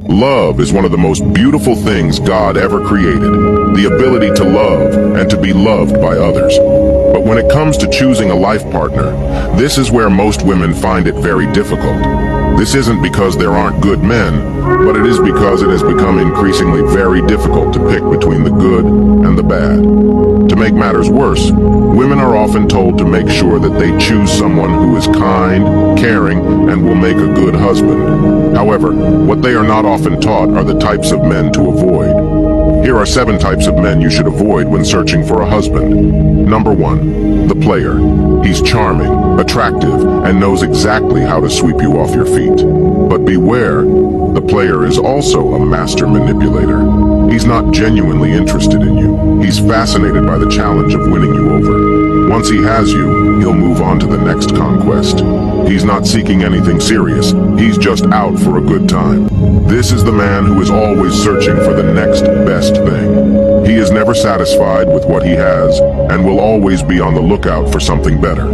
Love is one of the most beautiful things God ever created, the ability to love and to be loved by others. But when it comes to choosing a life partner, this is where most women find it very difficult. This isn't because there aren't good men, but it is because it has become increasingly very difficult to pick between the good and the bad. To make matters worse, women are often told to make sure that they choose someone who is kind, caring, and will make a good husband. However, what they are not often taught are the types of men to avoid. Here are 7 types of men you should avoid when searching for a husband. Number 1, the player. He's charming, attractive, and knows exactly how to sweep you off your feet. But beware, the player is also a master manipulator. He's not genuinely interested in you. He's fascinated by the challenge of winning you over. Once he has you, he'll move on to the next conquest. He's not seeking anything serious. He's just out for a good time. This is the man who is always searching for the next best thing. He is never satisfied with what he has and will always be on the lookout for something better.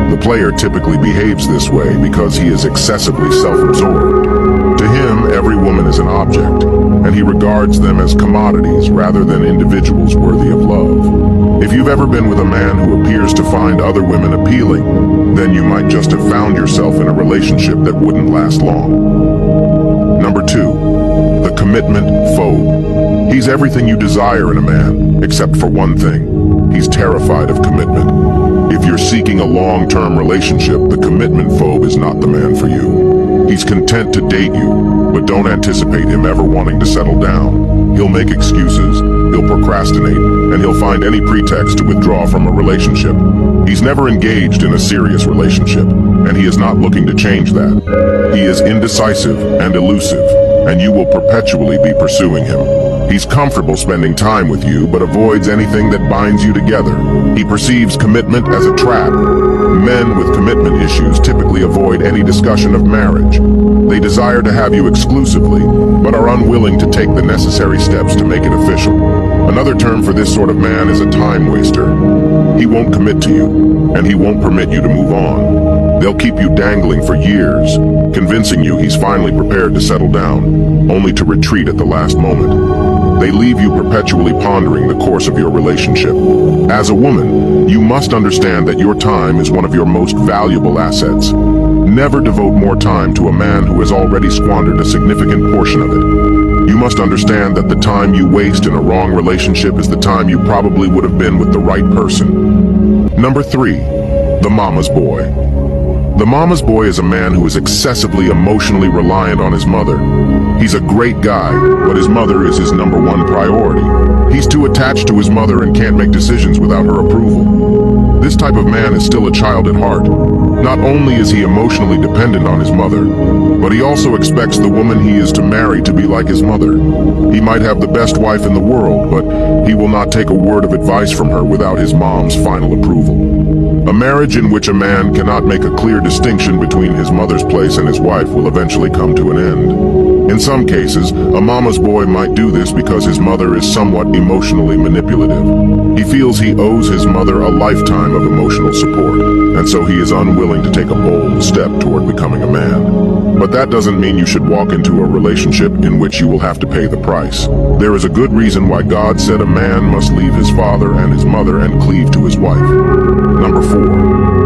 The player typically behaves this way because he is excessively self-absorbed. To him, every woman is an object, and he regards them as commodities rather than individuals worthy of love. If you've ever been with a man who appears to find other women appealing, then you might just have found yourself in a relationship that wouldn't last long. Number 2, the commitment phobe. He's everything you desire in a man, except for one thing. He's terrified of commitment. If you're seeking a long-term relationship, the commitment phobe is not the man for you. He's content to date you, but don't anticipate him ever wanting to settle down. He'll make excuses, he'll procrastinate, and he'll find any pretext to withdraw from a relationship. He's never engaged in a serious relationship, and he is not looking to change that. He is indecisive and elusive, and you will perpetually be pursuing him. He's comfortable spending time with you, but avoids anything that binds you together. He perceives commitment as a trap. Men with commitment issues typically avoid any discussion of marriage. They desire to have you exclusively, but are unwilling to take the necessary steps to make it official. Another term for this sort of man is a time waster. He won't commit to you, and he won't permit you to move on. They'll keep you dangling for years, convincing you he's finally prepared to settle down, only to retreat at the last moment. They leave you perpetually pondering the course of your relationship. As a woman, you must understand that your time is one of your most valuable assets. Never devote more time to a man who has already squandered a significant portion of it. You must understand that the time you waste in a wrong relationship is the time you probably would have been with the right person. Number 3, the mama's boy. The mama's boy is a man who is excessively emotionally reliant on his mother. He's a great guy, but his mother is his number 1 priority. He's too attached to his mother and can't make decisions without her approval. This type of man is still a child at heart. Not only is he emotionally dependent on his mother, but he also expects the woman he is to marry to be like his mother. He might have the best wife in the world, but he will not take a word of advice from her without his mom's final approval. A marriage in which a man cannot make a clear distinction between his mother's place and his wife will eventually come to an end. In some cases, a mama's boy might do this because his mother is somewhat emotionally manipulative. He feels he owes his mother a lifetime of emotional support, and so he is unwilling to take a bold step toward becoming a man. But that doesn't mean you should walk into a relationship in which you will have to pay the price. There is a good reason why God said a man must leave his father and his mother and cleave to his wife. Number 4,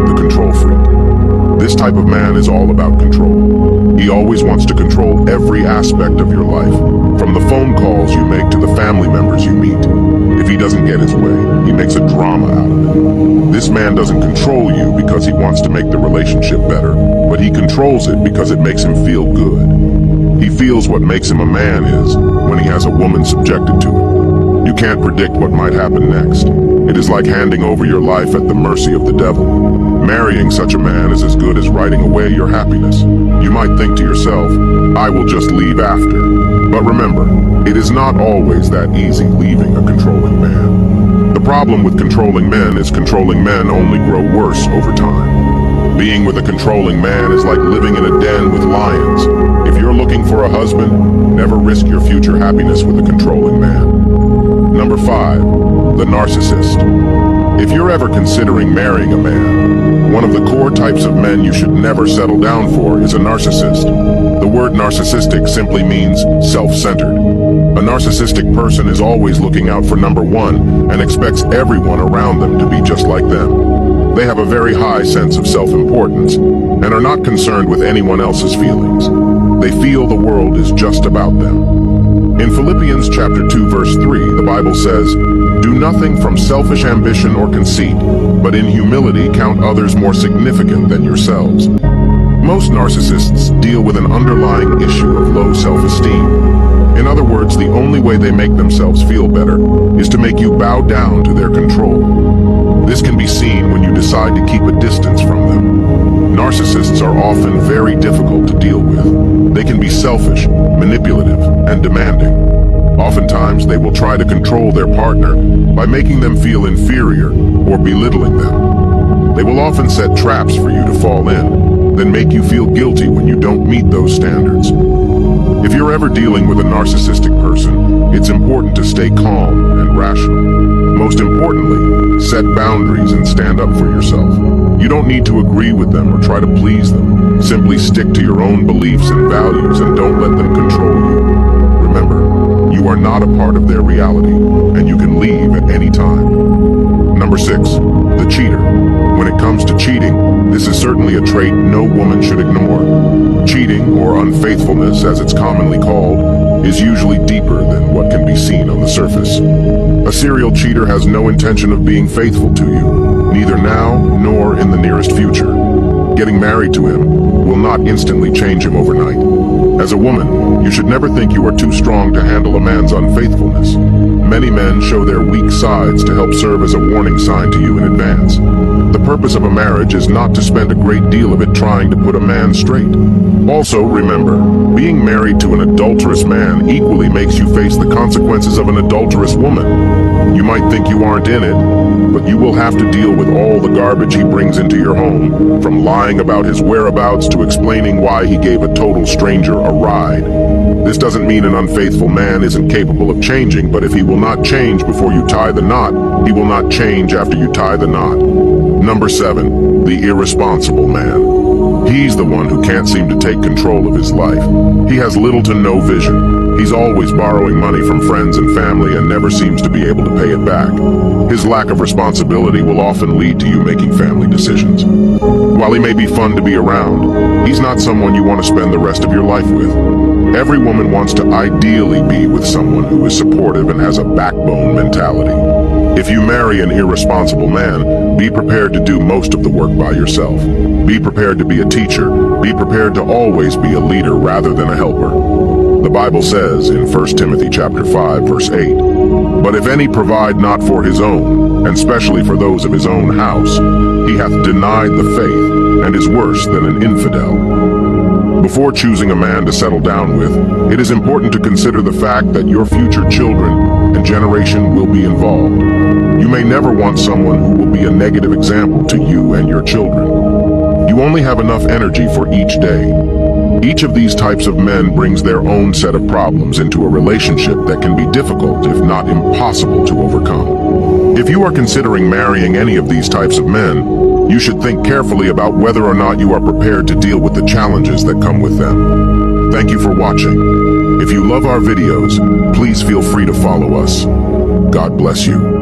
the control freak. This type of man is all about control. He always wants to control every aspect of your life, from the phone calls you make to the family members you meet. If he doesn't get his way, he makes a drama out of it. This man doesn't control you because he wants to make the relationship better, but he controls it because it makes him feel good. He feels what makes him a man is when he has a woman subjected to him. You can't predict what might happen next. It is like handing over your life at the mercy of the devil. Marrying such a man is as good as writing away your happiness. You might think to yourself, I will just leave after. But remember, it is not always that easy leaving a controlling man. The problem with controlling men is controlling men only grow worse over time. Being with a controlling man is like living in a den with lions. If you're looking for a husband, never risk your future happiness with a controlling man. Number 5, the narcissist. If you're ever considering marrying a man, one of the core types of men you should never settle down for is a narcissist. The word narcissistic simply means self-centered. A narcissistic person is always looking out for number one and expects everyone around them to be just like them. They have a very high sense of self-importance and are not concerned with anyone else's feelings. They feel the world is just about them. In Philippians chapter 2 verse 3, the Bible says, "Do nothing from selfish ambition or conceit, but in humility count others more significant than yourselves." Most narcissists deal with an underlying issue of low self-esteem. In other words, the only way they make themselves feel better is to make you bow down to their control. This can be seen when you decide to keep a distance from them. Narcissists are often very difficult to deal with. They can be selfish, manipulative, and demanding. Oftentimes, they will try to control their partner by making them feel inferior or belittling them. They will often set traps for you to fall in, then make you feel guilty when you don't meet those standards. If you're ever dealing with a narcissistic person, it's important to stay calm and rational. Most importantly, set boundaries and stand up for yourself. You don't need to agree with them or try to please them. Simply stick to your own beliefs and values and don't let them control you. Remember, you are not a part of their reality, and you can leave at any time. Number 6, the cheater. When it comes to cheating, this is certainly a trait no woman should ignore. Cheating, or unfaithfulness as it's commonly called, is usually deeper than what can be seen on the surface. A serial cheater has no intention of being faithful to you, neither now nor in the nearest future. Getting married to him will not instantly change him overnight. As a woman, you should never think you are too strong to handle a man's unfaithfulness. Many men show their weak sides to help serve as a warning sign to you in advance. The purpose of a marriage is not to spend a great deal of it trying to put a man straight. Also, remember, being married to an adulterous man equally makes you face the consequences of an adulterous woman. You might think you aren't in it, but you will have to deal with all the garbage he brings into your home, from lying about his whereabouts to explaining why he gave a total stranger a ride. This doesn't mean an unfaithful man isn't capable of changing, but if he will not change before you tie the knot, he will not change after you tie the knot. Number 7, the irresponsible man. He's the one who can't seem to take control of his life. He has little to no vision. He's always borrowing money from friends and family and never seems to be able to pay it back. His lack of responsibility will often lead to you making family decisions. While he may be fun to be around, he's not someone you want to spend the rest of your life with. Every woman wants to ideally be with someone who is supportive and has a backbone mentality. If you marry an irresponsible man, be prepared to do most of the work by yourself. Be prepared to be a teacher. Be prepared to always be a leader rather than a helper. The Bible says in 1 Timothy chapter 5 verse 8, "But if any provide not for his own, and specially for those of his own house, he hath denied the faith, and is worse than an infidel." Before choosing a man to settle down with, it is important to consider the fact that your future children and generation will be involved. You may never want someone who will be a negative example to you and your children. You only have enough energy for each day. Each of these types of men brings their own set of problems into a relationship that can be difficult, if not impossible, to overcome. If you are considering marrying any of these types of men, you should think carefully about whether or not you are prepared to deal with the challenges that come with them. Thank you for watching. If you love our videos, please feel free to follow us. God bless you.